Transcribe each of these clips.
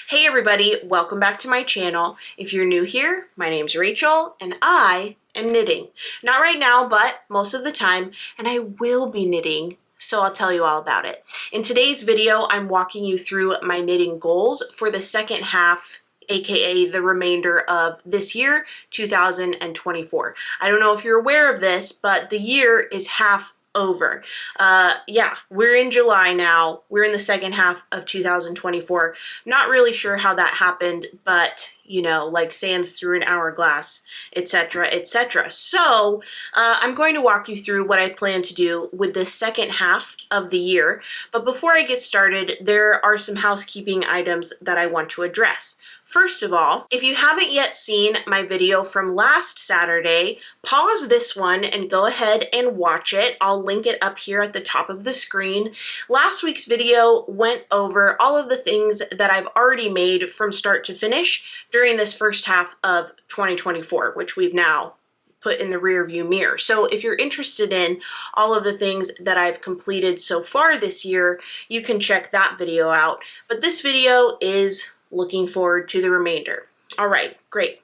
Hey everybody, welcome back to my channel. If you're new here, my name's Rachel and I am knitting. Not right now, but most of the time, and I will be knitting, so I'll tell you all about it. In today's video, I'm walking you through my knitting goals for the second half, aka the remainder of this year, 2024. I don't know if you're aware of this, but the year is half over. Yeah, we're in July now. We're in the second half of 2024. Not really sure how that happened, but you know, like sands through an hourglass, etc., etc. So I'm going to walk you through what I plan to do with the second half of the year. But before I get started, there are some housekeeping items that I want to address. First of all, if you haven't yet seen my video from last Saturday, pause this one and go ahead and watch it. I'll link it up here at the top of the screen. Last week's video went over all of the things that I've already made from start to finish during this first half of 2024, which we've now put in the rear view mirror. So if you're interested in all of the things that I've completed so far this year, you can check that video out. But this video is looking forward to the remainder. All right, great.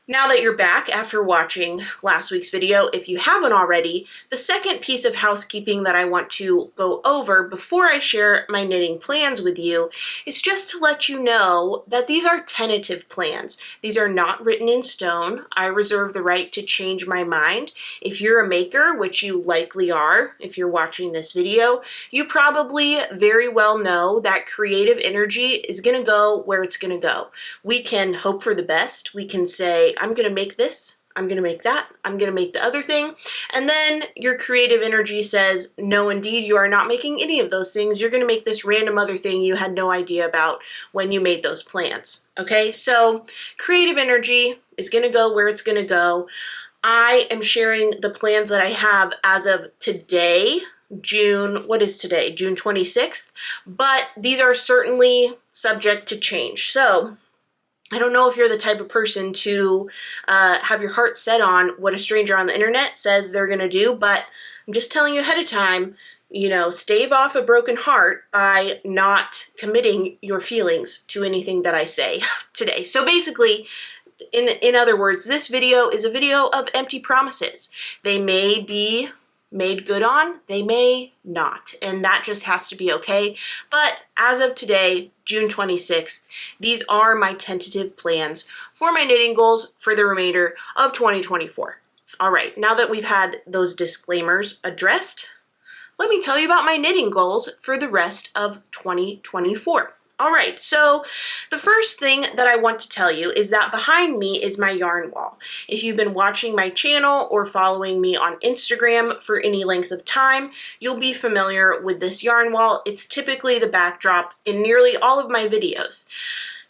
Now that you're back after watching last week's video, if you haven't already, the second piece of housekeeping that I want to go over before I share my knitting plans with you is just to let you know that these are tentative plans. These are not written in stone. I reserve the right to change my mind. If you're a maker, which you likely are if you're watching this video, you probably very well know that creative energy is going to go where it's going to go. We can hope for the best. We can say, I'm going to make this, I'm going to make that, I'm going to make the other thing. And then your creative energy says, no, indeed, you are not making any of those things. You're going to make this random other thing you had no idea about when you made those plans. Okay, so creative energy is going to go where it's going to go. I am sharing the plans that I have as of today, what is today? June 26th. But these are certainly subject to change. So I don't know if you're the type of person to have your heart set on what a stranger on the internet says they're going to do, but I'm just telling you ahead of time, you know, stave off a broken heart by not committing your feelings to anything that I say today. So basically, in other words, this video is a video of empty promises. They may be made good on, they may not, and that just has to be okay. But as of today, June 26th, these are my tentative plans for my knitting goals for the remainder of 2024. All right, now that we've had those disclaimers addressed, let me tell you about my knitting goals for the rest of 2024. All right, so the first thing that I want to tell you is that behind me is my yarn wall. If you've been watching my channel or following me on Instagram for any length of time, you'll be familiar with this yarn wall. It's typically the backdrop in nearly all of my videos.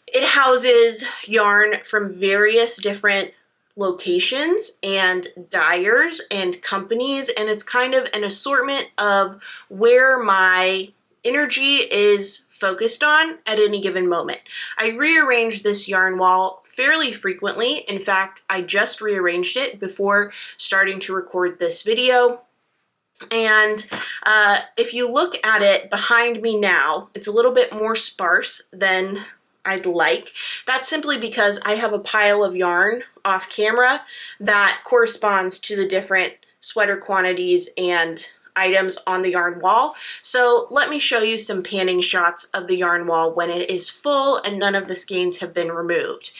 It houses yarn from various different locations and dyers and companies, and it's kind of an assortment of where my energy is focused on at any given moment. I rearrange this yarn wall fairly frequently. In fact, I just rearranged it before starting to record this video. And if you look at it behind me now, it's a little bit more sparse than I'd like. That's simply because I have a pile of yarn off camera that corresponds to the different sweater quantities and items on the yarn wall. So let me show you some panning shots of the yarn wall when it is full and none of the skeins have been removed.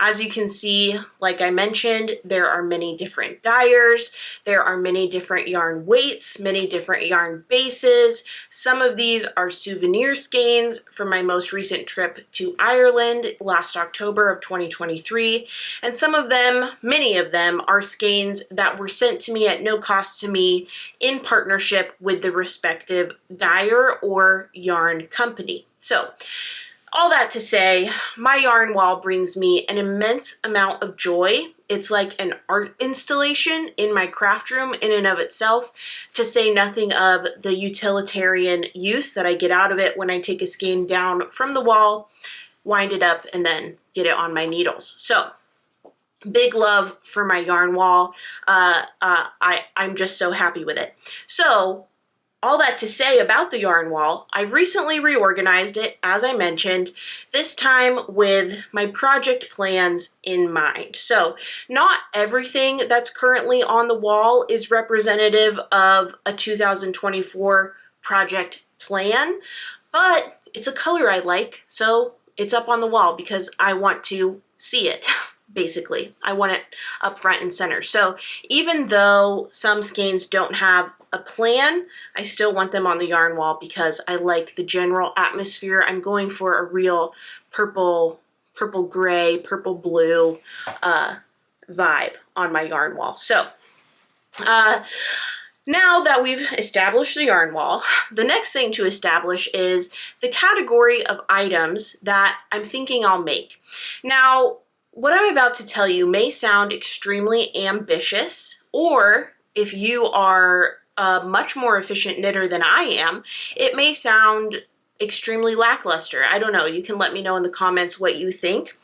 As you can see, like I mentioned, there are many different dyers, there are many different yarn weights, many different yarn bases. Some of these are souvenir skeins from my most recent trip to Ireland last October of 2023, and some of them, many of them, are skeins that were sent to me at no cost to me in partnership with the respective dyer or yarn company. So all that to say, my yarn wall brings me an immense amount of joy. It's like an art installation in my craft room in and of itself, to say nothing of the utilitarian use that I get out of it when I take a skein down from the wall, wind it up, and then get it on my needles. So big love for my yarn wall. I'm just so happy with it. So all that to say about the yarn wall, I've recently reorganized it, as I mentioned, this time with my project plans in mind. So not everything that's currently on the wall is representative of a 2024 project plan, but it's a color I like, so it's up on the wall because I want to see it. Basically, I want it up front and center. So even though some skeins don't have a plan, I still want them on the yarn wall because I like the general atmosphere. I'm going for a real purple gray, purple blue vibe on my yarn wall. So now that we've established the yarn wall, the next thing to establish is the category of items that I'm thinking I'll make. Now, what I'm about to tell you may sound extremely ambitious, or if you are a much more efficient knitter than I am, it may sound extremely lackluster. I don't know. You can let me know in the comments what you think.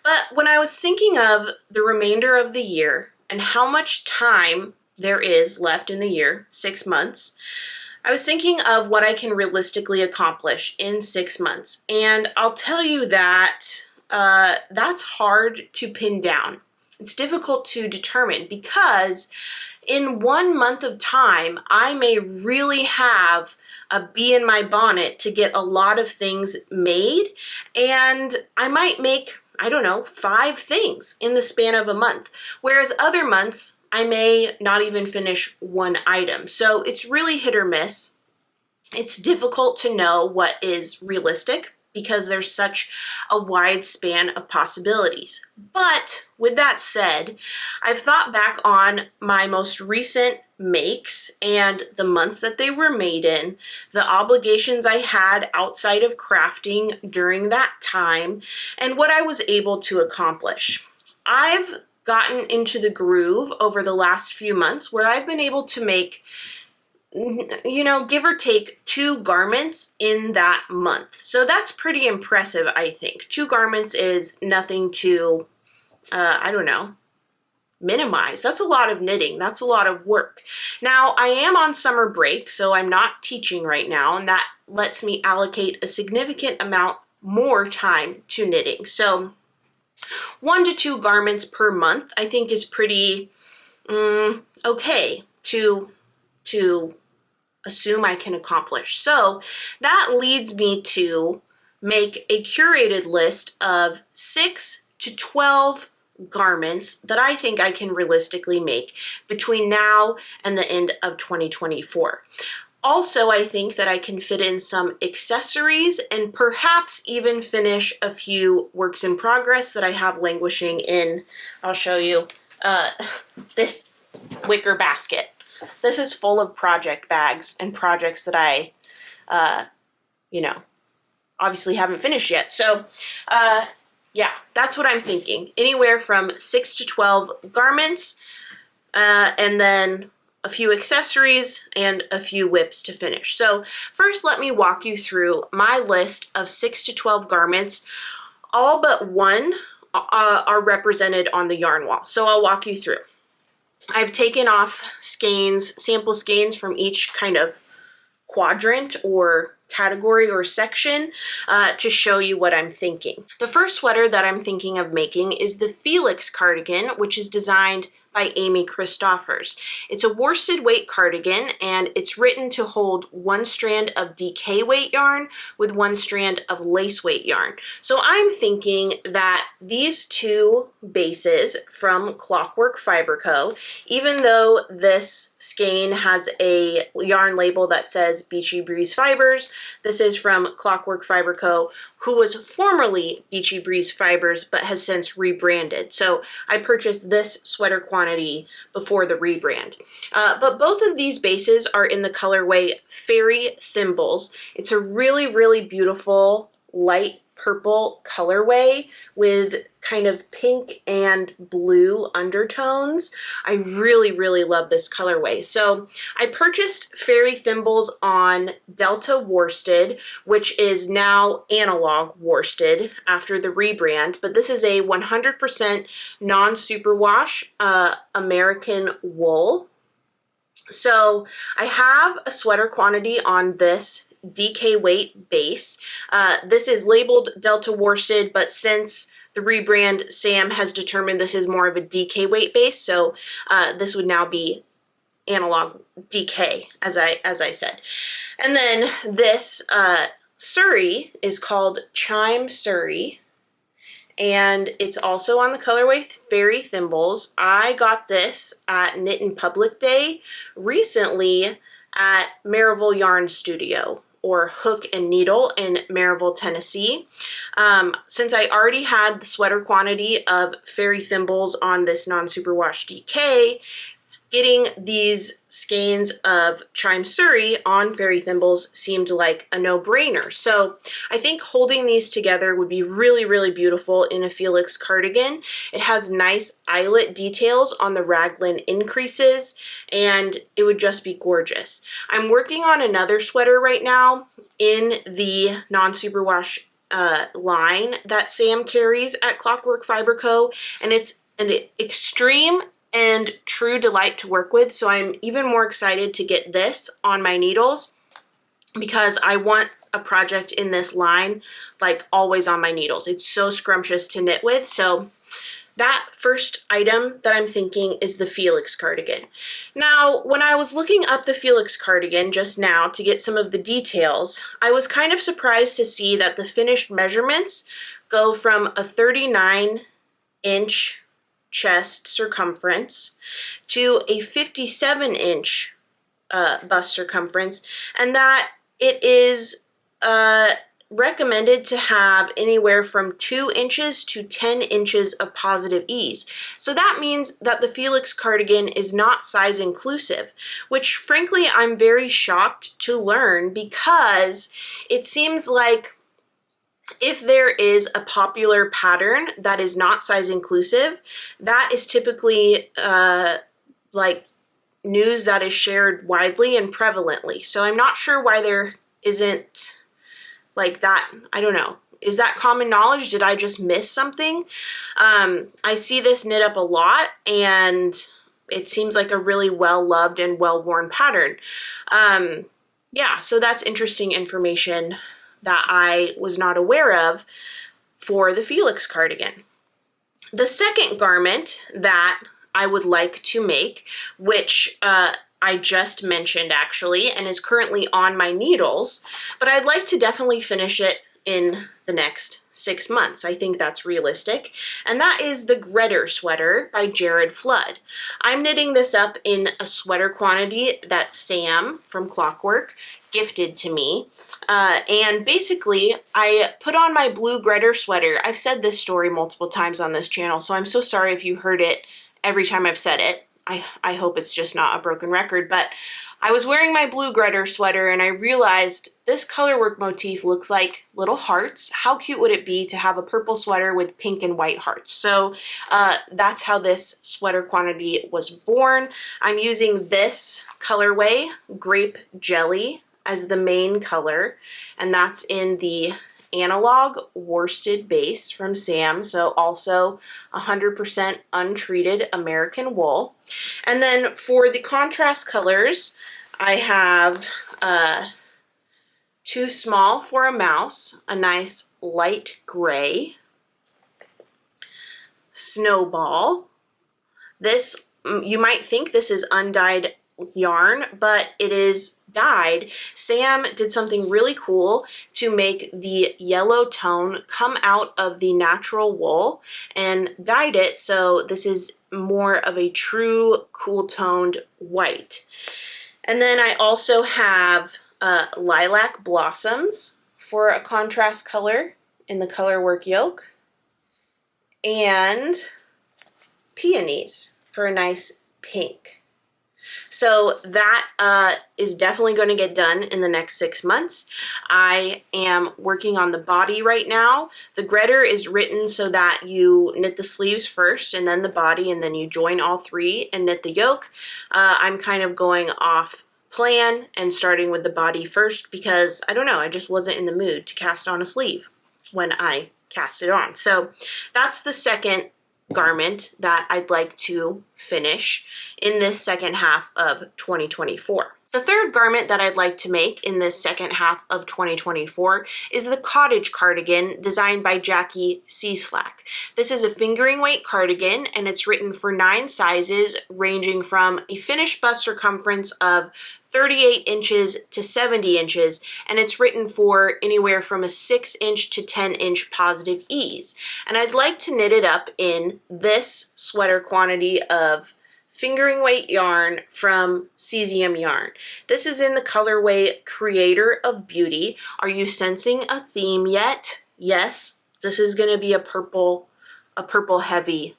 But when I was thinking of the remainder of the year and how much time there is left in the year, 6 months, I was thinking of what I can realistically accomplish in 6 months. And I'll tell you that that's hard to pin down. It's difficult to determine because in 1 month of time, I may really have a bee in my bonnet to get a lot of things made, and I might make, I don't know, 5 things in the span of a month, whereas other months, I may not even finish 1 item. So it's really hit or miss. It's difficult to know what is realistic because there's such a wide span of possibilities. But with that said, I've thought back on my most recent makes and the months that they were made in, the obligations I had outside of crafting during that time, and what I was able to accomplish. I've gotten into the groove over the last few months where I've been able to make, you know, give or take 2 garments in that month. So that's pretty impressive, I think. 2 garments is nothing to, I don't know, minimize. That's a lot of knitting. That's a lot of work. Now, I am on summer break, so I'm not teaching right now, and that lets me allocate a significant amount more time to knitting. So 1 to 2 garments per month, I think, is pretty okay to assume I can accomplish. So that leads me to make a curated list of 6 to 12 garments that I think I can realistically make between now and the end of 2024. Also, I think that I can fit in some accessories and perhaps even finish a few works in progress that I have languishing in, I'll show you, this wicker basket. This is full of project bags and projects that I, you know, obviously haven't finished yet. So, yeah, that's what I'm thinking. Anywhere from 6 to 12 garments, and then a few accessories and a few whips to finish. So first, let me walk you through my list of 6 to 12 garments. All but 1 are represented on the yarn wall. So I'll walk you through. I've taken off skeins, sample skeins from each kind of quadrant or category or section to show you what I'm thinking. The first sweater that I'm thinking of making is the Felix cardigan, which is designed by Amy Christoffers. It's a worsted weight cardigan, and it's written to hold 1 strand of DK weight yarn with 1 strand of lace weight yarn. So I'm thinking that these 2 bases from Clockwork Fiber Co, even though this skein has a yarn label that says Beachy Breeze Fibers, this is from Clockwork Fiber Co, who was formerly Beachy Breeze Fibers but has since rebranded. So I purchased this sweater quantity before the rebrand. But both of these bases are in the colorway Fairy Thimbles. It's a really, really beautiful light purple colorway with kind of pink and blue undertones. I really, really love this colorway. So I purchased Fairy Thimbles on Delta Worsted, which is now Analog Worsted after the rebrand, but this is a 100% non-superwash American wool. So I have a sweater quantity on this DK weight base. This is labeled Delta worsted, but since the rebrand, Sam has determined this is more of a DK weight base, so this would now be analog DK, as I said. And then this Suri is called Chime Suri, and it's also on the colorway Fairy Thimbles. I got this at Knit in Public Day recently at Maryville Yarn Studio, or Hook and Needle in Maryville, Tennessee. Since I already had the sweater quantity of Fairy Thimbles on this non-superwash DK, getting these skeins of Chime Suri on Fairy Thimbles seemed like a no-brainer. So I think holding these together would be really, really beautiful in a Felix cardigan. It has nice eyelet details on the raglan increases, and it would just be gorgeous. I'm working on another sweater right now in the non-superwash line that Sam carries at Clockwork Fiber Co, and it's an extreme and true delight to work with. So I'm even more excited to get this on my needles because I want a project in this line like always on my needles. It's so scrumptious to knit with. So that first item that I'm thinking is the Felix cardigan. Now, when I was looking up the Felix cardigan just now to get some of the details, I was kind of surprised to see that the finished measurements go from a 39-inch chest circumference to a 57-inch bust circumference, and that it is recommended to have anywhere from 2 inches to 10 inches of positive ease. So that means that the Felix cardigan is not size inclusive, which frankly I'm very shocked to learn, because it seems like if there is a popular pattern that is not size inclusive, that is typically like news that is shared widely and prevalently. So I'm not sure why there isn't like that. I don't know. Is that common knowledge? Did I just miss something? I see this knit up a lot, and it seems like a really well-loved and well-worn pattern. Yeah, so that's interesting information that I was not aware of for the Felix cardigan. The second garment that I would like to make, which I just mentioned actually, and is currently on my needles, but I'd like to definitely finish it in the next 6 months. I think that's realistic. And that is the Grettir sweater by Jared Flood. I'm knitting this up in a sweater quantity that Sam from Clockwork gifted to me. And basically, I put on my blue Grettir sweater. I've said this story multiple times on this channel, so I'm so sorry if you heard it every time I've said it. I hope it's just not a broken record, but I was wearing my blue Grettir sweater and I realized this colorwork motif looks like little hearts. How cute would it be to have a purple sweater with pink and white hearts? So that's how this sweater quantity was born. I'm using this colorway, Grape Jelly, as the main color, and that's in the analog worsted base from Sam, so also 100% untreated American wool. And then for the contrast colors, I have Too Small for a Mouse, a nice light gray, Snowball. This, you might think this is undyed yarn, but it is dyed. Sam did something really cool to make the yellow tone come out of the natural wool and dyed it, so this is more of a true cool toned white. And then I also have Lilac Blossoms for a contrast color in the colorwork yoke, and Peonies for a nice pink. So that is definitely going to get done in the next 6 months. I am working on the body right now. The Grettir is written so that you knit the sleeves first and then the body, and then you join all three and knit the yoke. I'm kind of going off plan and starting with the body first because, I don't know, I just wasn't in the mood to cast on a sleeve when I cast it on. So that's the second garment that I'd like to finish in this second half of 2024. The third garment that I'd like to make in this second half of 2024 is the Cottage cardigan designed by Jacqui Cieslak. This is a fingering weight cardigan, and it's written for 9 sizes ranging from a finished bust circumference of 38 inches to 70 inches, and it's written for anywhere from a 6-inch to 10-inch positive ease. And I'd like to knit it up in this sweater quantity of fingering weight yarn from Cesium Yarn. This is in the colorway Creator of Beauty. Are you sensing a theme yet? Yes, this is going to be a purple heavy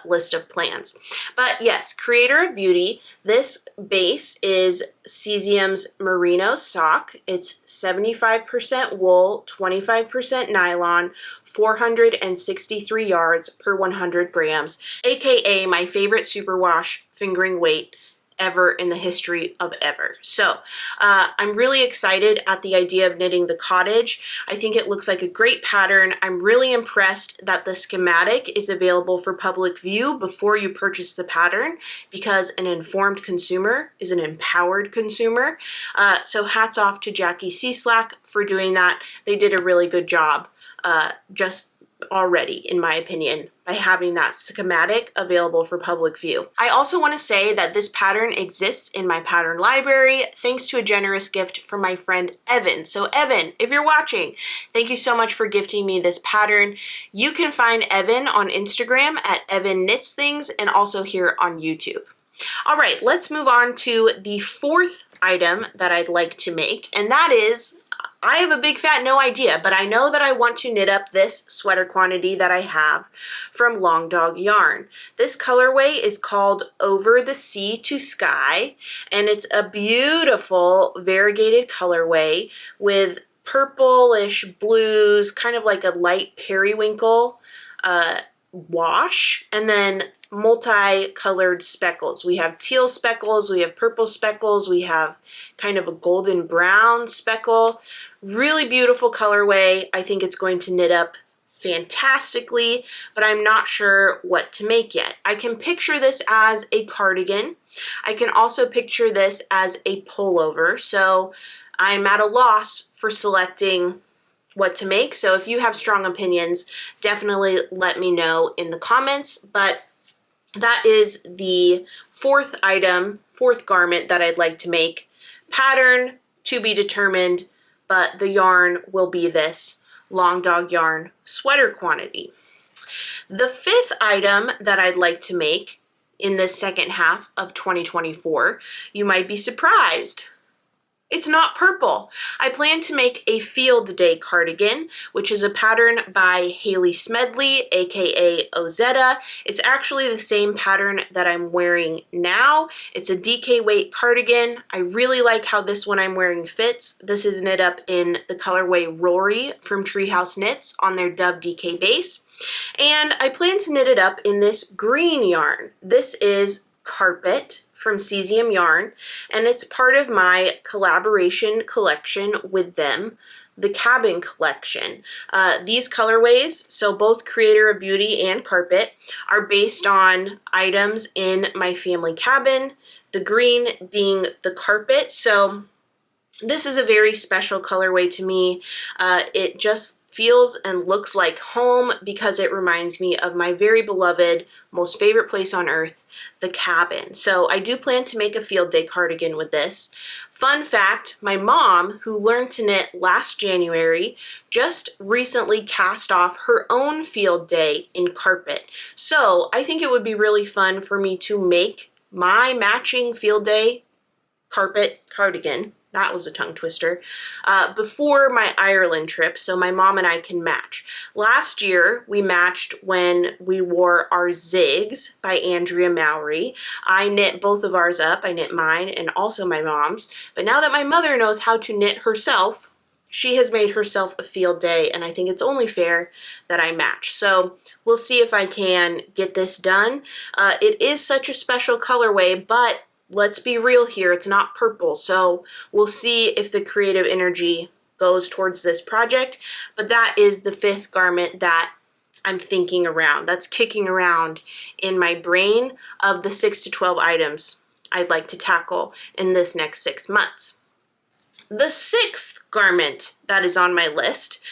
list of plans. But yes, Creator of Beauty. This base is Cesium's Merino sock. It's 75% wool, 25% nylon, 463 yards per 100 grams, aka my favorite superwash fingering weight ever in the history of ever. So I'm really excited at the idea of knitting the Cottage. I think it looks like a great pattern. I'm really impressed that the schematic is available for public view before you purchase the pattern, because an informed consumer is an empowered consumer. So hats off to Jacqui Cieslak for doing that. They did a really good job just already, in my opinion, by having that schematic available for public view. I also want to say that this pattern exists in my pattern library thanks to a generous gift from my friend Evan. So Evan, if you're watching, thank you so much for gifting me this pattern. You can find Evan on Instagram at Evan Knits Things and also here on YouTube. All right, let's move on to the fourth item that I'd like to make, and that is, I have a big fat no idea, but I know that I want to knit up this sweater quantity that I have from Long Dog Yarn. This colorway is called Over the Sea to Sky, and it's a beautiful variegated colorway with purplish blues, kind of like a light periwinkle wash, and then multicolored speckles. We have teal speckles, we have purple speckles, we have kind of a golden brown speckle. Really beautiful colorway. I think it's going to knit up fantastically, but I'm not sure what to make yet. I can picture this as a cardigan. I can also picture this as a pullover, so I'm at a loss for selecting what to make. So if you have strong opinions, definitely let me know in the comments. But that is the fourth garment that I'd like to make. Pattern to be determined, but the yarn will be this Long Dog Yarn sweater quantity. The fifth item that I'd like to make in this second half of 2024, you might be surprised. It's not purple. I plan to make a field day cardigan, which is a pattern by Haley Smedley, aka Ozetta. It's actually the same pattern that I'm wearing now. It's a DK weight cardigan. I really like how this one I'm wearing fits. This is knit up in the colorway Rory from Treehouse Knits on their Dove DK base. And I plan to knit it up in this green yarn. This is Carpet from Cesium Yarn, and it's part of my collaboration collection with them, the Cabin collection. These colorways, so both Creator of Beauty and Carpet, are based on items in my family cabin, the green being the carpet. So this is a very special colorway to me. It just feels and looks like home because it reminds me of my very beloved, most favorite place on earth, the cabin. So I do plan to make a field day cardigan with this. Fun fact, my mom, who learned to knit last January, just recently cast off her own field day in Carpet. So I think it would be really fun for me to make my matching field day Carpet cardigan, that was a tongue twister, before my Ireland trip so my mom and I can match. Last year we matched when we wore our Zigs by Andrea Mowry. I knit both of ours up. I knit mine and also my mom's, but now that my mother knows how to knit herself, she has made herself a field day, and I think it's only fair that I match. So we'll see if I can get this done. It is such a special colorway, but let's be real here, it's not purple, so we'll see if the creative energy goes towards this project. But that is the fifth garment that I'm thinking around, that's kicking around in my brain of the 6 to 12 items I'd like to tackle in this next 6 months. The 6th garment that is on my list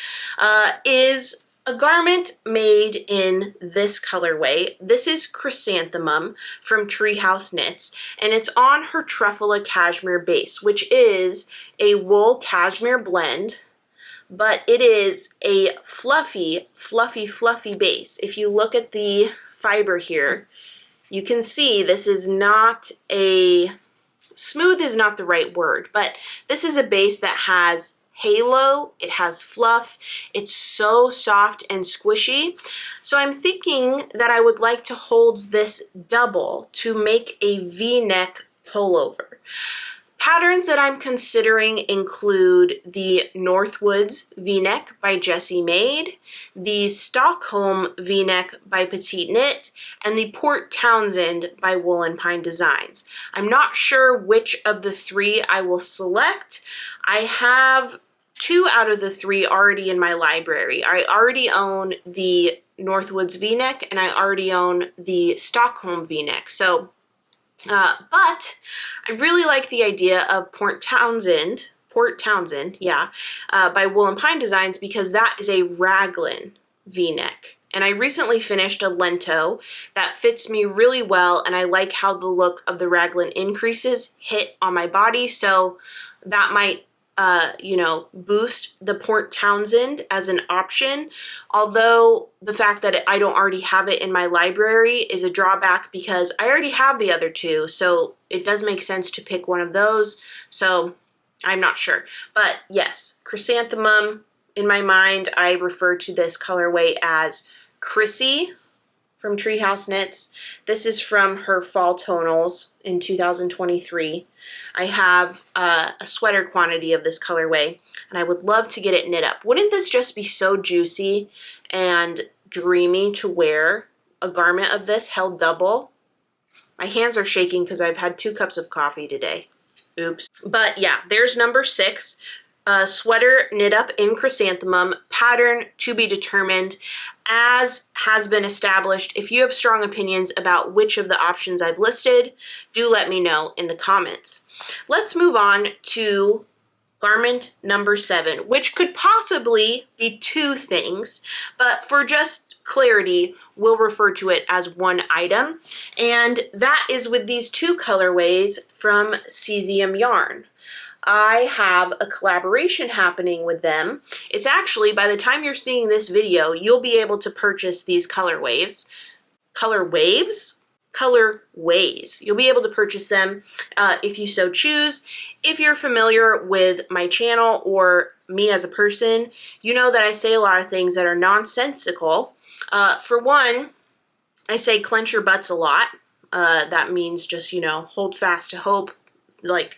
is a garment made in this colorway. This is Chrysanthemum from Treehouse Knits, and it's on her Truffula Cashmere base, which is a wool cashmere blend, but it is a fluffy, fluffy, fluffy base. If you look at the fiber here, you can see this is not a, smooth is not the right word, but this is a base that has halo, it has fluff, it's so soft and squishy. So I'm thinking that I would like to hold this double to make a V-neck pullover. Patterns that I'm considering include the Northwoods V-neck by Jessie Made, the Stockholm V-neck by Petite Knit, and the Port Townsend by Wool and Pine Designs. I'm not sure which of the 3 I will select. I have 2 out of the 3 already in my library. I already own the Northwoods V-neck and I already own the Stockholm V-neck. So but I really like the idea of Port Townsend, yeah, by Wool and Pine Designs, because that is a raglan V-neck. And I recently finished a lento that fits me really well, and I like how the look of the raglan increases hit on my body, so that might you know, boost the Port Townsend as an option, although the fact that I don't already have it in my library is a drawback because I already have the other 2, so it does make sense to pick one of those, so I'm not sure. But yes, Chrysanthemum, in my mind, I refer to this colorway as Chrissy from Treehouse Knits. This is from her fall tonals in 2023. I have a sweater quantity of this colorway, and I would love to get it knit up. Wouldn't this just be so juicy and dreamy to wear a garment of this held double? My hands are shaking because I've had 2 cups of coffee today. Oops. But yeah, there's number 6. Sweater knit up in Chrysanthemum, pattern to be determined. As has been established, if you have strong opinions about which of the options I've listed, do let me know in the comments. Let's move on to garment number 7, which could possibly be 2 things, but for just clarity, we'll refer to it as one item, and that is with these 2 colorways from Cesium Yarn. I have a collaboration happening with them. It's actually, by the time you're seeing this video, you'll be able to purchase these colorways. Colorways? Colorways. You'll be able to purchase them if you so choose. If you're familiar with my channel or me as a person, you know that I say a lot of things that are nonsensical. For one, I say clench your butts a lot. That means just, you know, hold fast to hope, like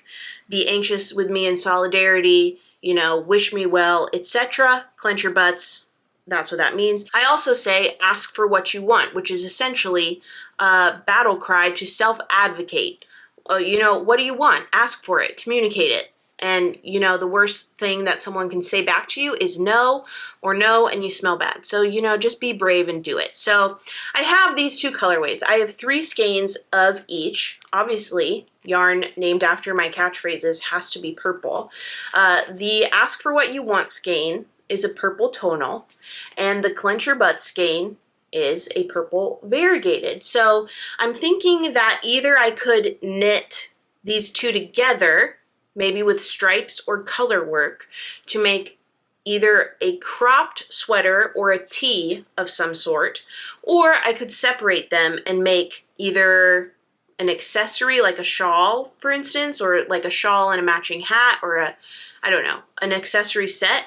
be anxious with me in solidarity, you know, wish me well, etc. Clench your butts. That's what that means. I also say ask for what you want, which is essentially a battle cry to self-advocate. You know, what do you want? Ask for it. Communicate it. And, you know, the worst thing that someone can say back to you is no, or no, and you smell bad. So, you know, just be brave and do it. So I have these 2 colorways. I have 3 skeins of each. Obviously, yarn named after my catchphrases has to be purple. The Ask for What You Want skein is a purple tonal, and the Clench Your Butt skein is a purple variegated. So I'm thinking that either I could knit these 2 together, maybe with stripes or color work, to make either a cropped sweater or a tee of some sort, or I could separate them and make either an accessory like a shawl, for instance, or like a shawl and a matching hat, or I don't know, an accessory set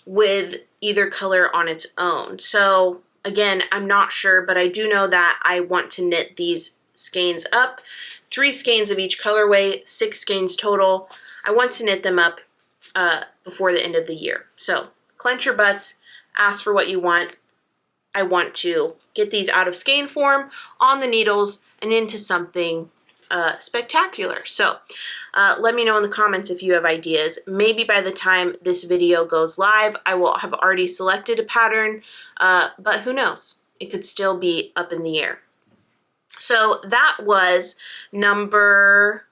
with either color on its own. So again, I'm not sure, but I do know that I want to knit these skeins up. 3 skeins of each colorway, 6 skeins total. I want to knit them up before the end of the year. So clench your butts, ask for what you want. I want to get these out of skein form on the needles and into something spectacular. So let me know in the comments if you have ideas. Maybe by the time this video goes live, I will have already selected a pattern, but who knows? It could still be up in the air. So that was number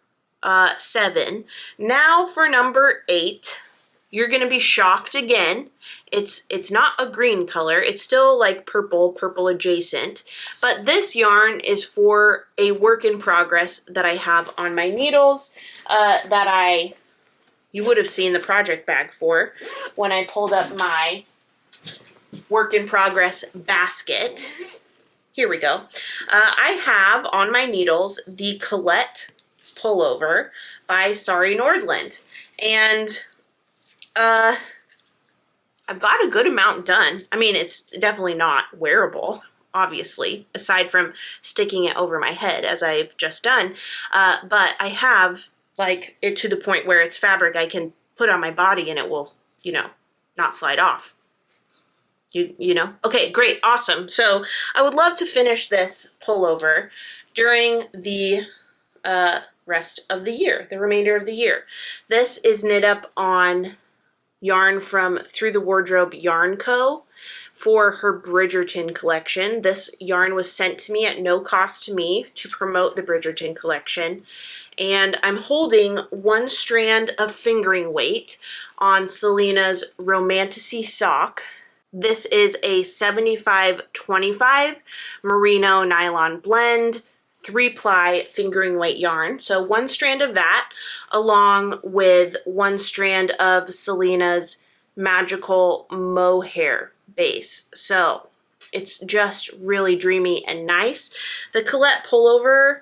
7. Now for number 8, you're gonna be shocked again. It's not a green color, it's still like purple adjacent, but this yarn is for a work in progress that I have on my needles that you would have seen the project bag for when I pulled up my work in progress basket. Here we go. I have on my needles the Colette pullover by Sari Nordland, and I've got a good amount done. I mean, it's definitely not wearable, obviously, aside from sticking it over my head as I've just done, but I have like it to the point where it's fabric I can put on my body and it will, you know, not slide off. You know? Okay, great, awesome. So I would love to finish this pullover during the rest of the year, the remainder of the year. This is knit up on yarn from Through the Wardrobe Yarn Co. for her Bridgerton collection. This yarn was sent to me at no cost to me to promote the Bridgerton collection. And I'm holding 1 strand of fingering weight on Selena's Romantasy sock. This is a 75-25 merino nylon blend, 3-ply fingering weight yarn. So 1 strand of that along with 1 strand of Selena's magical mohair base. So it's just really dreamy and nice. The Colette pullover,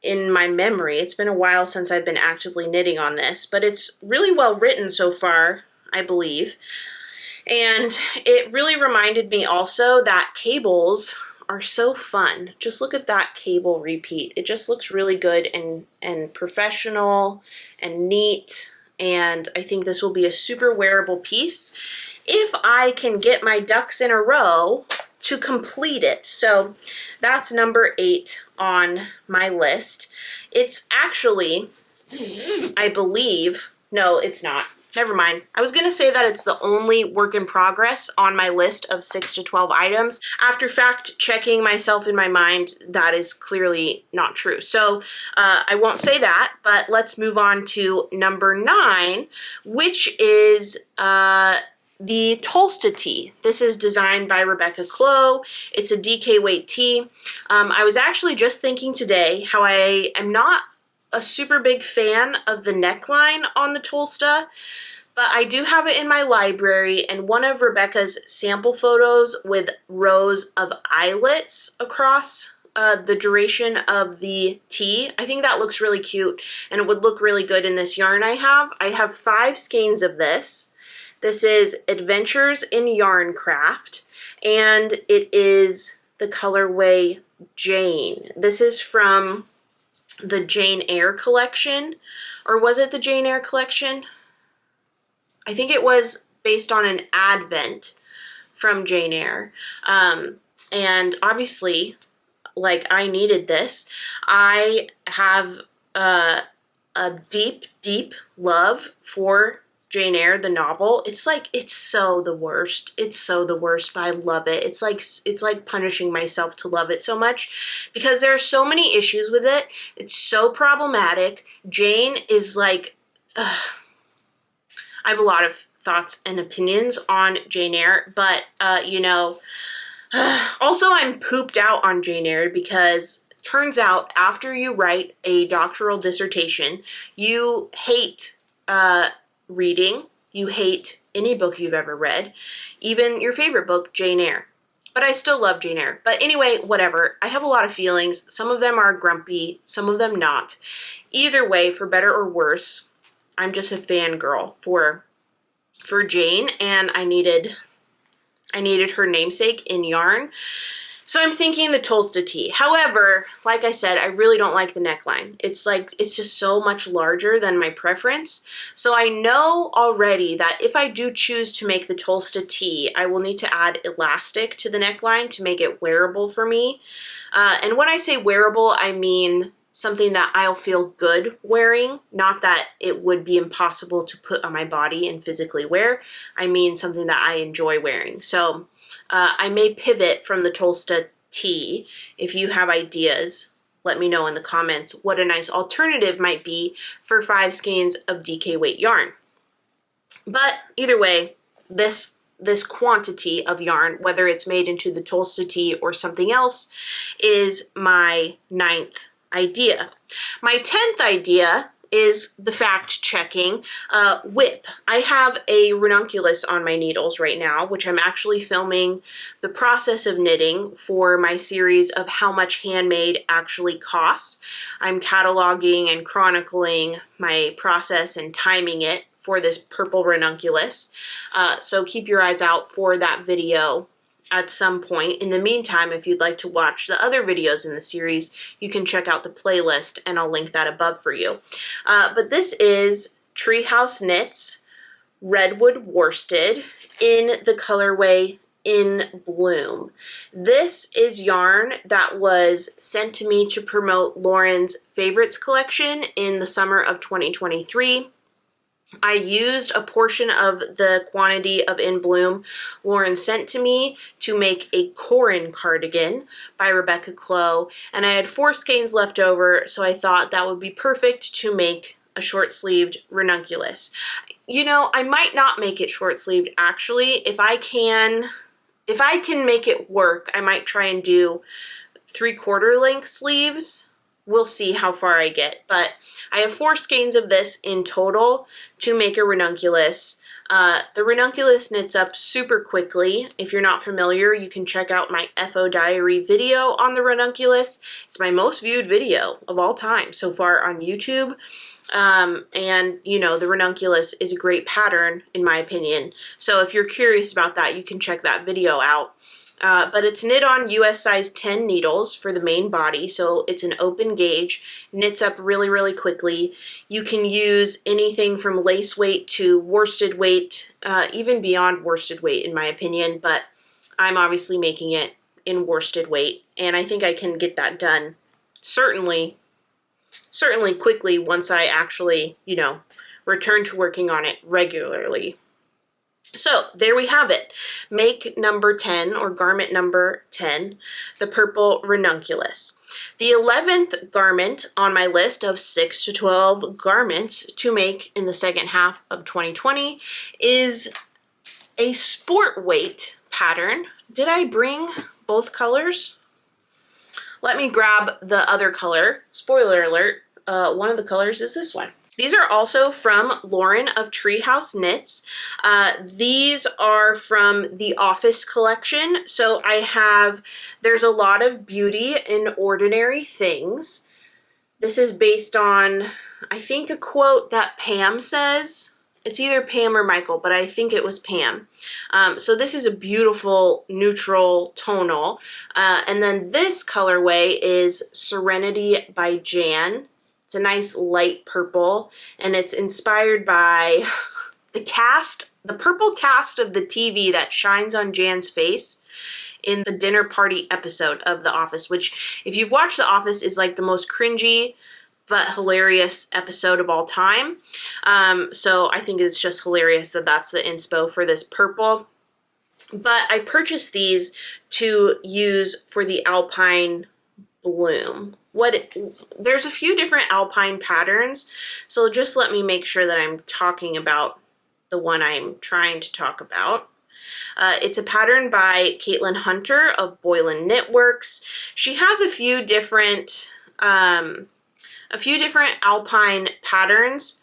in my memory, it's been a while since I've been actively knitting on this, but it's really well written so far, I believe. And it really reminded me also that cables are so fun. Just look at that cable repeat. It just looks really good and professional and neat. And I think this will be a super wearable piece if I can get my ducks in a row to complete it. So that's number 8 on my list. It's actually, I believe, no, it's not. Never mind. I was gonna say that it's the only work in progress on my list of 6 to 12 items. After fact checking myself in my mind, that is clearly not true. So I won't say that, but let's move on to number 9, which is the Tolsta tee. This is designed by Rebecca Clow. It's a DK weight tee. I was actually just thinking today how I am not a super big fan of the neckline on the Tolsta, but I do have it in my library, and one of Rebecca's sample photos with rows of eyelets across the duration of the tee, I think that looks really cute, and it would look really good in this yarn I have. I have 5 skeins of this. This is Adventures in Yarn Craft, and it is the colorway Jane. This is from the Jane Eyre collection, or was it the Jane Eyre collection? I think it was based on an advent from Jane Eyre. And obviously, like, I needed this. I have a deep, deep love for Jane Eyre, the novel. It's like, it's so the worst. It's so the worst, but I love it. It's like punishing myself to love it so much because there are so many issues with it. It's so problematic. Jane is like, I have a lot of thoughts and opinions on Jane Eyre, but, you know, also I'm pooped out on Jane Eyre because turns out after you write a doctoral dissertation, you hate reading, you hate any book you've ever read, even your favorite book, Jane Eyre. But I still love Jane Eyre. But anyway, whatever. I have a lot of feelings. Some of them are grumpy, some of them not. Either way, for better or worse, I'm just a fangirl for Jane, and I needed her namesake in yarn. So I'm thinking the Tolsta tee. However, like I said, I really don't like the neckline. It's just so much larger than my preference. So I know already that if I do choose to make the Tolsta tee, I will need to add elastic to the neckline to make it wearable for me. And when I say wearable, I mean something that I'll feel good wearing, not that it would be impossible to put on my body and physically wear. I mean something that I enjoy wearing. So I may pivot from the Tolsta tee. If you have ideas, let me know in the comments what a nice alternative might be for 5 skeins of DK weight yarn. But either way, this quantity of yarn, whether it's made into the Tolsta tee or something else, is my 9th idea. My 10th idea is the fact-checking width. I have a ranunculus on my needles right now, which I'm actually filming the process of knitting for my series of how much handmade actually costs. I'm cataloging and chronicling my process and timing it for this purple ranunculus. So keep your eyes out for that video at some point. In the meantime, if you'd like to watch the other videos in the series, you can check out the playlist and I'll link that above for you. But this is Treehouse Knits Redwood Worsted in the colorway In Bloom. This is yarn that was sent to me to promote Lauren's favorites collection in the summer of 2023. I used a portion of the quantity of In Bloom Lauren sent to me to make a Corin cardigan by Rebecca Clow, and I had 4 skeins left over, so I thought that would be perfect to make a short-sleeved ranunculus. You know, I might not make it short-sleeved actually. If I can make it work, I might try and do 3/4 length sleeves. We'll see how far I get, but I have 4 skeins of this in total to make a ranunculus. The ranunculus knits up super quickly. If you're not familiar, you can check out my FO Diary video on the ranunculus. It's my most viewed video of all time so far on YouTube. And you know, the ranunculus is a great pattern in my opinion. So if you're curious about that, you can check that video out. But it's knit on US size 10 needles for the main body, so it's an open gauge, knits up really, really quickly. You can use anything from lace weight to worsted weight, even beyond worsted weight in my opinion, but I'm obviously making it in worsted weight, and I think I can get that done certainly quickly once I actually, you know, return to working on it regularly. So there we have it. Make number 10, or garment number 10, the purple ranunculus. The 11th garment on my list of 6 to 12 garments to make in the second half of 2020 is a sport weight pattern. Did I bring both colors? Let me grab the other color. Spoiler alert, one of the colors is this one. These are also from Lauren of Treehouse Knits. These are from the Office collection. So there's a lot of beauty in ordinary things. This is based on, I think, a quote that Pam says. It's either Pam or Michael, but I think it was Pam. So this is a beautiful neutral tonal. And then this colorway is Serenity by Jan. It's a nice light purple, and it's inspired by the purple cast of the TV that shines on Jan's face in the dinner party episode of The Office, which, if you've watched The Office, is like the most cringy but hilarious episode of all time. So I think it's just hilarious that that's the inspo for this purple. But I purchased these to use for the Alpine Bloom. There's a few different alpine patterns, so just let me make sure that I'm talking about the one I'm trying to talk about. It's a pattern by Caitlin Hunter of Boylan Knitworks. She has a few different alpine patterns.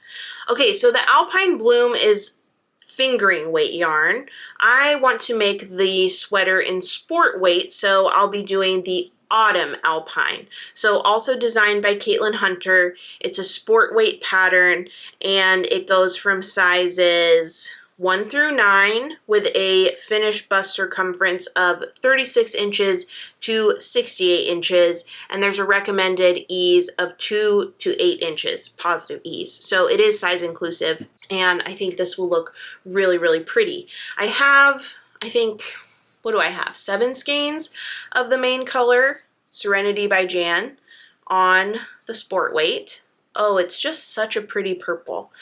Okay, so the Alpine Bloom is fingering weight yarn. I want to make the sweater in sport weight, so I'll be doing the Autumn Alpine. So also designed by Caitlin Hunter. It's a sport weight pattern, and it goes from sizes 1 through 9 with a finished bust circumference of 36 inches to 68 inches, and there's a recommended ease of 2 to 8 inches, positive ease. So it is size inclusive, and I think this will look really, really pretty. I think, what do I have? 7 skeins of the main color, Serenity by Jan, on the sport weight. Oh, it's just such a pretty purple.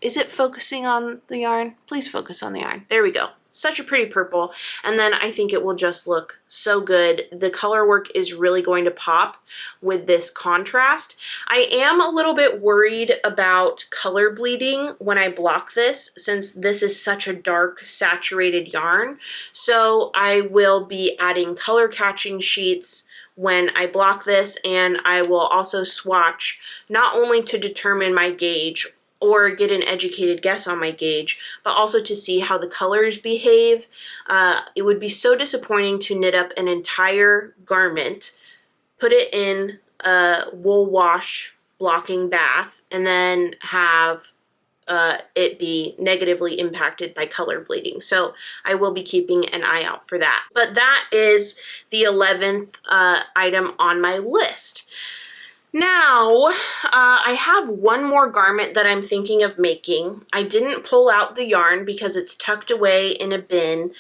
Is it focusing on the yarn? Please focus on the yarn. There we go. Such a pretty purple. And then I think it will just look so good. The color work is really going to pop with this contrast. I am a little bit worried about color bleeding when I block this, since this is such a dark saturated yarn. So I will be adding color catching sheets when I block this, and I will also swatch, not only to determine my gauge or get an educated guess on my gauge, but also to see how the colors behave. It would be so disappointing to knit up an entire garment, put it in a wool wash blocking bath, and then have it be negatively impacted by color bleeding. So I will be keeping an eye out for that. But that is the 11th item on my list. Now, I have one more garment that I'm thinking of making. I didn't pull out the yarn because it's tucked away in a bin,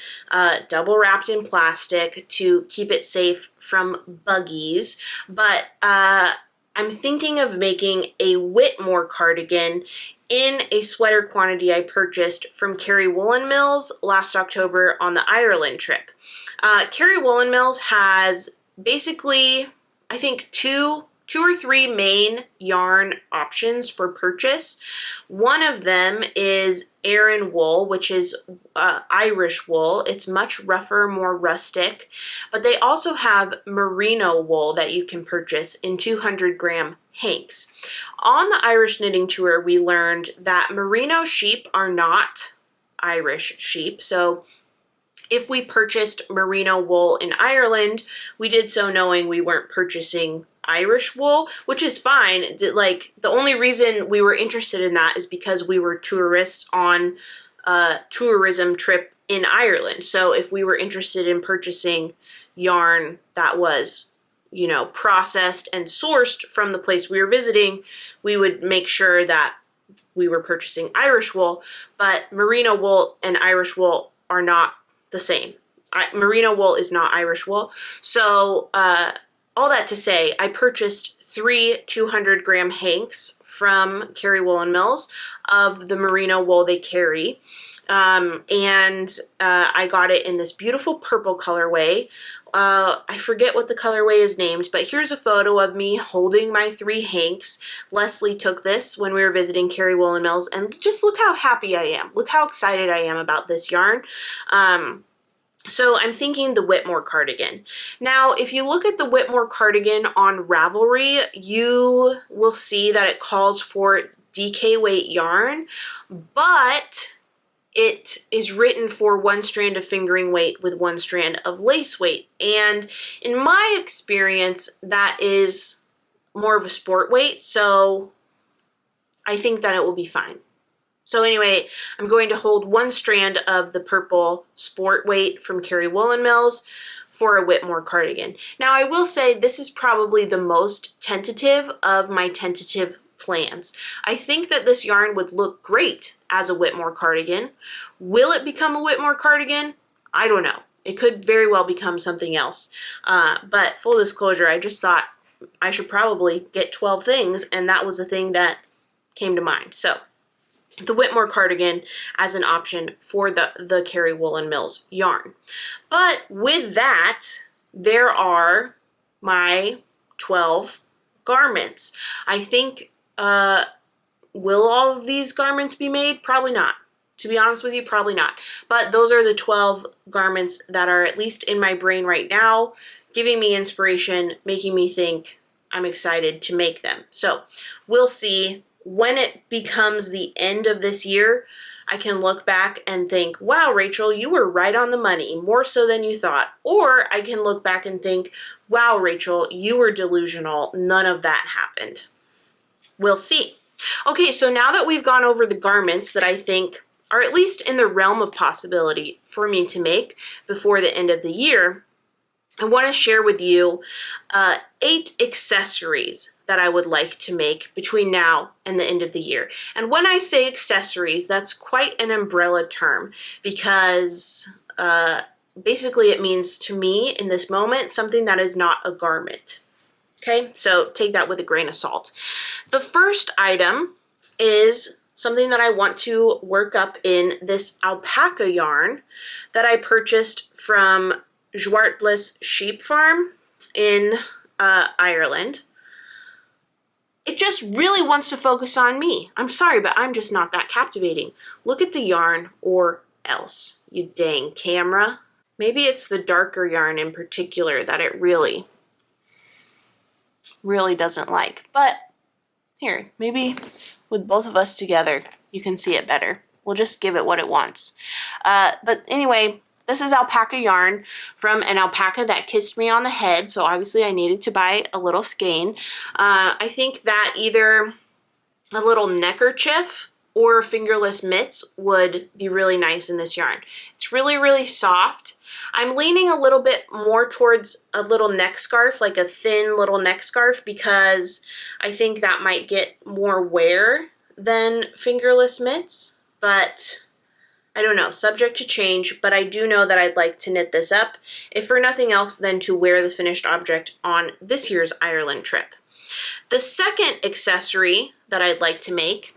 double wrapped in plastic to keep it safe from buggies, but I'm thinking of making a Whitmore cardigan in a sweater quantity I purchased from Kerry Woolen Mills last October on the Ireland trip. Kerry Woolen Mills has basically, I think, two or three main yarn options for purchase. One of them is Aran wool, which is Irish wool. It's much rougher, more rustic, but they also have Merino wool that you can purchase in 200-gram hanks. On the Irish knitting tour, we learned that Merino sheep are not Irish sheep, so if we purchased Merino wool in Ireland, we did so knowing we weren't purchasing Irish wool, which is fine. Like, the only reason we were interested in that is because we were tourists on a tourism trip in Ireland. So if we were interested in purchasing yarn that was, you know, processed and sourced from the place we were visiting, we would make sure that we were purchasing Irish wool. But Merino wool and Irish wool are not the same. Merino wool is not Irish wool. So, all that to say, I purchased 3 200-gram hanks from Kerry Woolen Mills of the Merino wool they carry. And I got it in this beautiful purple colorway. I forget what the colorway is named, but here's a photo of me holding my 3 hanks. Leslie took this when we were visiting Kerry Woolen Mills, and just look how happy I am. Look how excited I am about this yarn. So I'm thinking the Whitmore cardigan. Now, if you look at the Whitmore cardigan on Ravelry, you will see that it calls for DK weight yarn, but it is written for 1 strand of fingering weight with 1 strand of lace weight. And in my experience, that is more of a sport weight, so I think that it will be fine. So anyway, I'm going to hold 1 strand of the purple sport weight from Kerry Woolen Mills for a Whitmore cardigan. Now, I will say this is probably the most tentative of my tentative plans. I think that this yarn would look great as a Whitmore cardigan. Will it become a Whitmore cardigan? I don't know. It could very well become something else. But full disclosure, I just thought I should probably get 12 things, and that was the thing that came to mind. So the Whitmore cardigan as an option for the Kerry Woolen Mills yarn. But with that, there are my 12 garments. I think, will all of these garments be made? Probably not. To be honest with you, probably not. But those are the 12 garments that are at least in my brain right now, giving me inspiration, making me think I'm excited to make them. So we'll see. When it becomes the end of this year, I can look back and think, wow, Rachel, you were right on the money, more so than you thought. Or I can look back and think, wow, Rachel, you were delusional. None of that happened. We'll see. Okay, so now that we've gone over the garments that I think are at least in the realm of possibility for me to make before the end of the year, I want to share with you 8 accessories that I would like to make between now and the end of the year. And when I say accessories, that's quite an umbrella term because basically it means to me in this moment something that is not a garment. Okay, so take that with a grain of salt. The first item is something that I want to work up in this alpaca yarn that I purchased from Zwartbles Sheep Farm in Ireland. It just really wants to focus on me. I'm sorry, but I'm just not that captivating. Look at the yarn or else, you dang camera. Maybe it's the darker yarn in particular that it really doesn't like. But here, maybe with both of us together, you can see it better. We'll just give it what it wants. But anyway, this is alpaca yarn from an alpaca that kissed me on the head, so obviously I needed to buy a little skein. I think that either a little neckerchief or fingerless mitts would be really nice in this yarn. It's really, really soft. I'm leaning a little bit more towards a little neck scarf, like a thin little neck scarf, because I think that might get more wear than fingerless mitts, but I don't know, subject to change, but I do know that I'd like to knit this up, if for nothing else than to wear the finished object on this year's Ireland trip. The second accessory that I'd like to make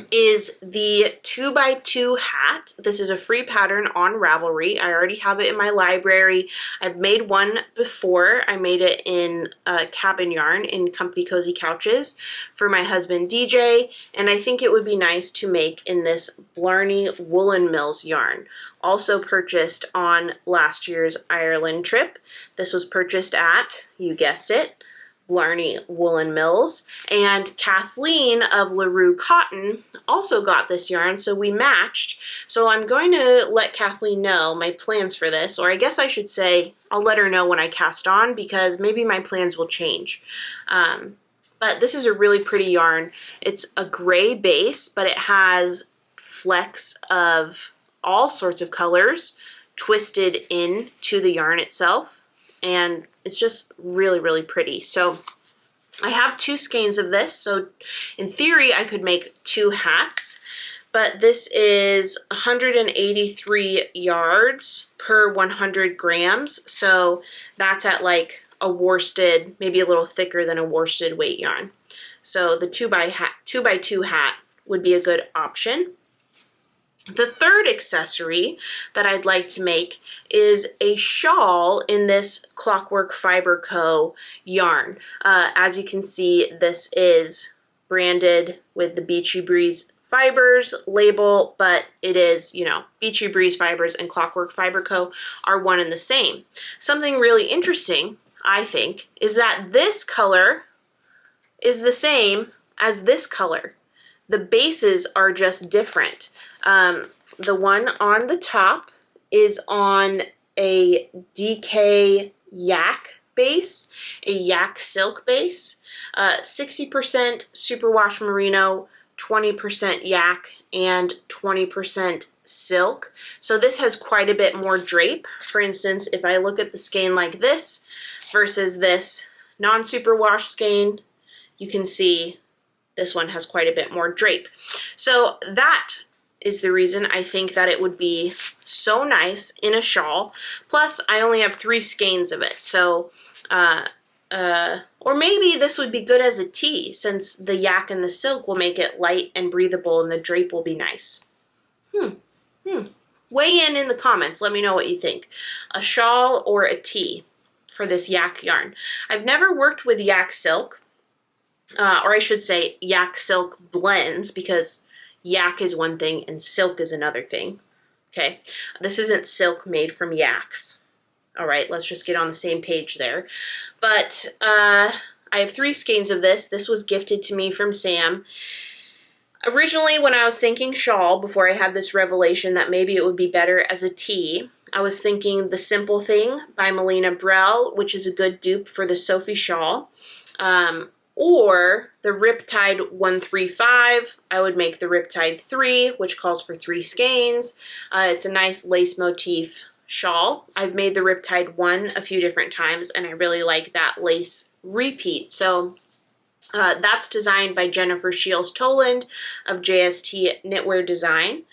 is the 2x2 hat. This is a free pattern on Ravelry. I already have it in my library. I've made one before. I made it in cabin yarn in Comfy Cozy Couches for my husband DJ, and I think it would be nice to make in this Blarney Woolen Mills yarn. Also purchased on last year's Ireland trip. This was purchased at, you guessed it, Blarney Woolen Mills, and Kathleen of LaRue Cotton also got this yarn, so we matched. So I'm going to let Kathleen know my plans for this, or I guess I should say I'll let her know when I cast on, because maybe my plans will change. But this is a really pretty yarn. It's a gray base, but it has flecks of all sorts of colors twisted into the yarn itself, and it's just really, really pretty. So I have 2 skeins of this, so in theory I could make 2 hats, but this is 183 yards per 100 grams, so that's at like a worsted, maybe a little thicker than a worsted weight yarn. So the 2x2 hat would be a good option. The third accessory that I'd like to make is a shawl in this Clockwork Fiber Co. yarn. As you can see, this is branded with the Beachy Breeze Fibers label, but it is, you know, Beachy Breeze Fibers and Clockwork Fiber Co. are one and the same. Something really interesting, I think, is that this color is the same as this color. The bases are just different. The one on the top is on a DK yak base, a yak silk base, 60% superwash merino, 20% yak, and 20% silk. So this has quite a bit more drape. For instance, if I look at the skein like this versus this non-superwash skein, you can see this one has quite a bit more drape. So that is the reason I think that it would be so nice in a shawl. Plus, I only have 3 skeins of it. So, or maybe this would be good as a tee, since the yak and the silk will make it light and breathable and the drape will be nice. Weigh in the comments. Let me know what you think. A shawl or a tee for this yak yarn. I've never worked with yak silk, or I should say yak silk blends, because yak is one thing and silk is another thing. Okay, this isn't silk made from yaks. All right, let's just get on the same page there. But I have 3 skeins of this. This was gifted to me from Sam. Originally, when I was thinking shawl, before I had this revelation that maybe it would be better as a tee, I was thinking The Simple Thing by Melina Brell, which is a good dupe for the Sophie shawl. Or the Riptide 135. I would make the Riptide 3, which calls for 3 skeins. It's a nice lace motif shawl. I've made the Riptide 1 a few different times, and I really like that lace repeat. So that's designed by Jennifer Shields Toland of JST Knitwear Design.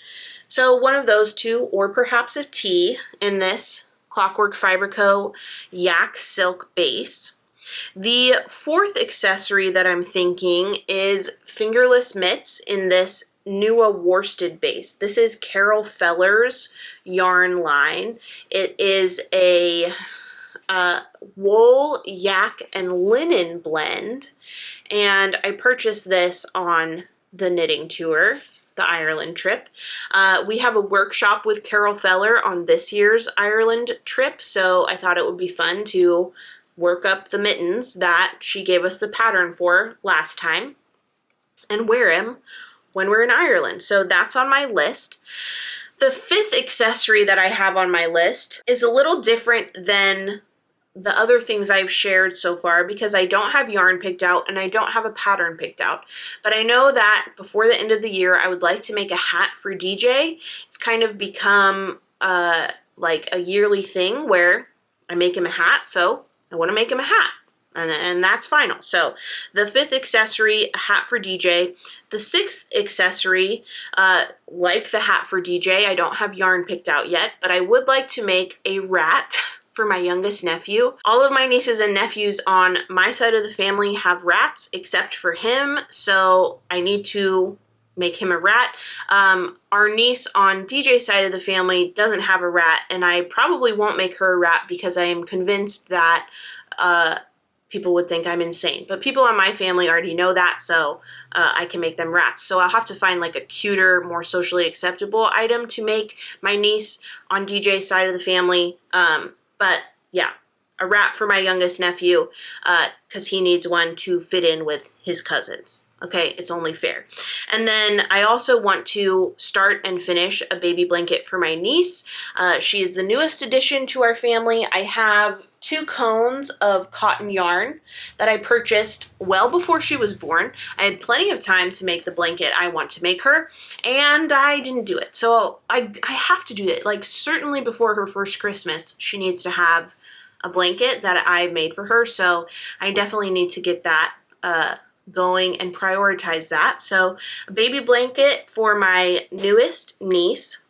So one of those 2, or perhaps a tee in this Clockwork Fiber Co. yak silk base. The fourth accessory that I'm thinking is fingerless mitts in this Nua worsted base. This is Carol Feller's yarn line. It is a wool, yak, and linen blend, and I purchased this on the knitting tour, the Ireland trip. We have a workshop with Carol Feller on this year's Ireland trip, so I thought it would be fun to work up the mittens that she gave us the pattern for last time and wear them when we're in Ireland. So that's on my list. The fifth accessory that I have on my list is a little different than the other things I've shared so far because I don't have yarn picked out and I don't have a pattern picked out. But I know that before the end of the year, I would like to make a hat for DJ. It's kind of become like a yearly thing where I make him a hat, so I want to make him a hat. And that's final. So the fifth accessory, a hat for DJ. The sixth accessory, like the hat for DJ, I don't have yarn picked out yet, but I would like to make a rat for my youngest nephew. All of my nieces and nephews on my side of the family have rats except for him, so I need to make him a rat. Our niece on DJ's side of the family doesn't have a rat, and I probably won't make her a rat because I am convinced that people would think I'm insane. But people on my family already know that, so I can make them rats. So I'll have to find like a cuter, more socially acceptable item to make my niece on DJ's side of the family. But yeah, a rat for my youngest nephew because he needs one to fit in with his cousins. Okay, it's only fair. And then I also want to start and finish a baby blanket for my niece. She is the newest addition to our family. I have 2 cones of cotton yarn that I purchased well before she was born. I had plenty of time to make the blanket I want to make her, and I didn't do it. So I have to do it. Like, certainly before her first Christmas, she needs to have a blanket that I made for her. So I definitely need to get that going and prioritize that. So a baby blanket for my newest niece.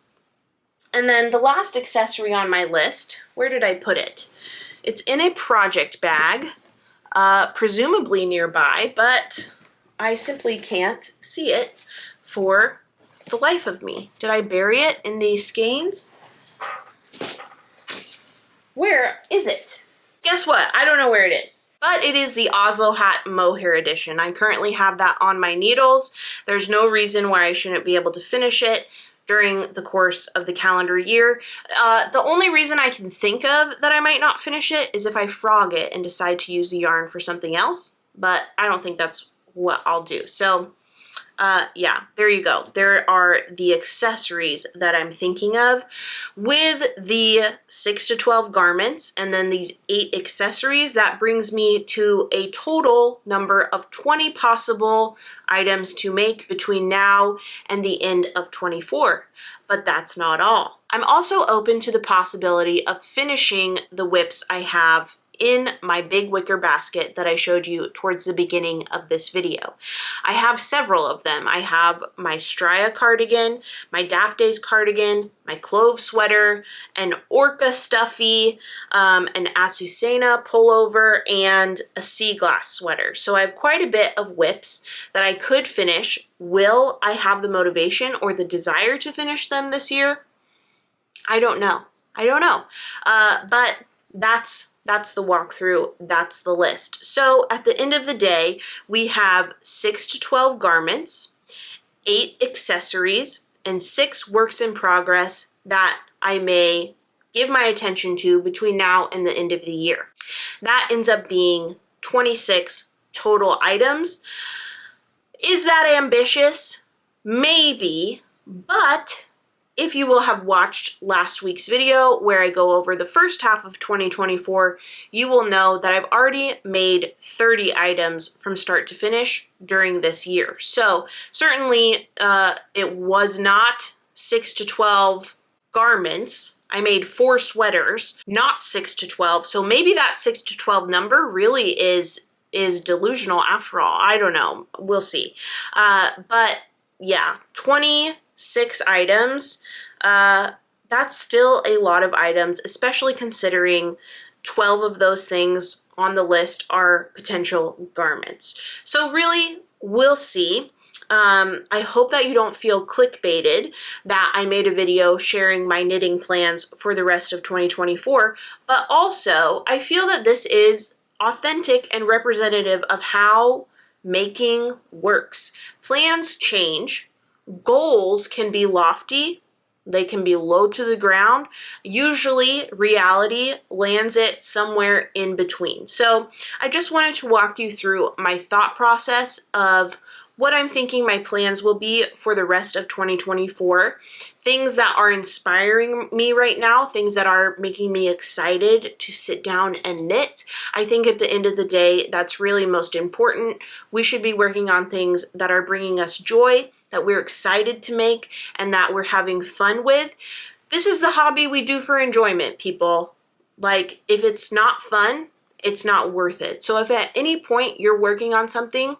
And then the last accessory on my list, where did I put it? It's in a project bag, presumably nearby, but I simply can't see it for the life of me. Did I bury it in these skeins? Where is it? Guess what? I don't know where it is. But it is the Oslo Hat Mohair edition. I currently have that on my needles. There's no reason why I shouldn't be able to finish it during the course of the calendar year. The only reason I can think of that I might not finish it is if I frog it and decide to use the yarn for something else, but I don't think that's what I'll do. So yeah, there you go. There are the accessories that I'm thinking of with the 6 to 12 garments and then these 8 accessories. That brings me to a total number of 20 possible items to make between now and the end of 24. But that's not all. I'm also open to the possibility of finishing the whips I have in my big wicker basket that I showed you towards the beginning of this video. I have several of them. I have my Strya cardigan, my Daft Days cardigan, my Clove sweater, an Orca stuffy, an Azucena pullover, and a Sea Glass sweater. So I have quite a bit of whips that I could finish. Will I have the motivation or the desire to finish them this year? I don't know. I don't know. But that's the walkthrough, that's the list. So at the end of the day, we have 6 to 12 garments, 8 accessories, and 6 works in progress that I may give my attention to between now and the end of the year. That ends up being 26 total items. Is that ambitious? Maybe, but if you will have watched last week's video where I go over the first half of 2024, you will know that I've already made 30 items from start to finish during this year. So certainly it was not 6 to 12 garments. I made 4 sweaters, not 6 to 12. So maybe that 6 to 12 number really is delusional after all. I don't know. We'll see. But yeah, 26 items. That's still a lot of items, especially considering 12 of those things on the list are potential garments. So really, we'll see. I hope that you don't feel clickbaited that I made a video sharing my knitting plans for the rest of 2024, but also I feel that this is authentic and representative of how making works. Plans change, goals can be lofty, they can be low to the ground. Usually reality lands it somewhere in between. So I just wanted to walk you through my thought process of what I'm thinking my plans will be for the rest of 2024, things that are inspiring me right now, things that are making me excited to sit down and knit. I think at the end of the day, that's really most important. We should be working on things that are bringing us joy, that we're excited to make, and that we're having fun with. This is the hobby we do for enjoyment, people. Like, if it's not fun, it's not worth it. So if at any point you're working on something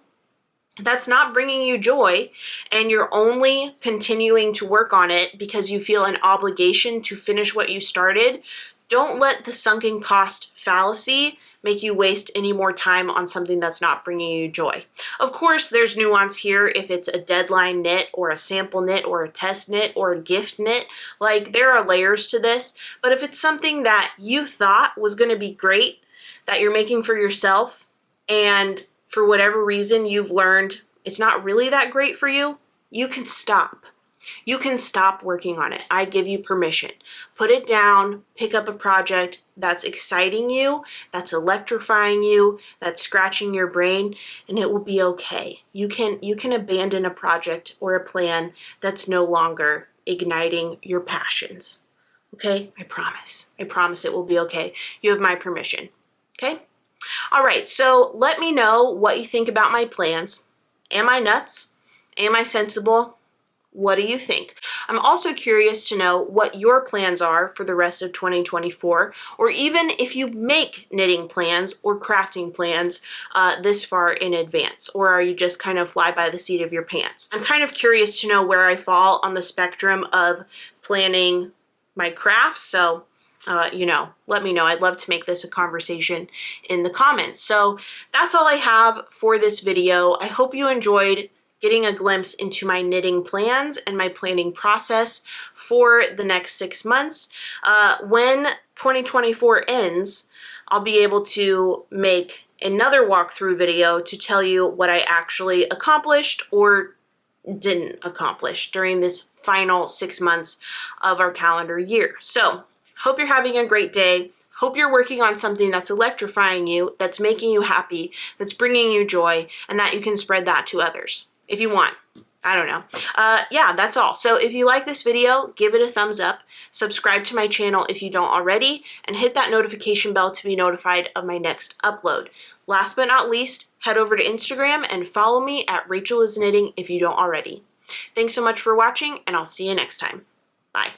that's not bringing you joy and you're only continuing to work on it because you feel an obligation to finish what you started, don't let the sunken cost fallacy make you waste any more time on something that's not bringing you joy. Of course, there's nuance here if it's a deadline knit or a sample knit or a test knit or a gift knit. Like, there are layers to this, but if it's something that you thought was going to be great, that you're making for yourself, and for whatever reason you've learned it's not really that great for you, you can stop. You can stop working on it. I give you permission. Put it down, pick up a project that's exciting you, that's electrifying you, that's scratching your brain, and it will be okay. You can abandon a project or a plan that's no longer igniting your passions. Okay? I promise. I promise it will be okay. You have my permission. Okay? All right, so let me know what you think about my plans. Am I nuts? Am I sensible? What do you think? I'm also curious to know what your plans are for the rest of 2024, or even if you make knitting plans or crafting plans this far in advance, or are you just kind of fly by the seat of your pants? I'm kind of curious to know where I fall on the spectrum of planning my crafts, so let me know. I'd love to make this a conversation in the comments. So that's all I have for this video. I hope you enjoyed getting a glimpse into my knitting plans and my planning process for the next 6 months. When 2024 ends, I'll be able to make another walkthrough video to tell you what I actually accomplished or didn't accomplish during this final 6 months of our calendar year. So hope you're having a great day. Hope you're working on something that's electrifying you, that's making you happy, that's bringing you joy, and that you can spread that to others if you want. I don't know. Yeah, that's all. So if you like this video, give it a thumbs up, subscribe to my channel if you don't already, and hit that notification bell to be notified of my next upload. Last but not least, head over to Instagram and follow me at Rachel is Knitting if you don't already. Thanks so much for watching, and I'll see you next time. Bye.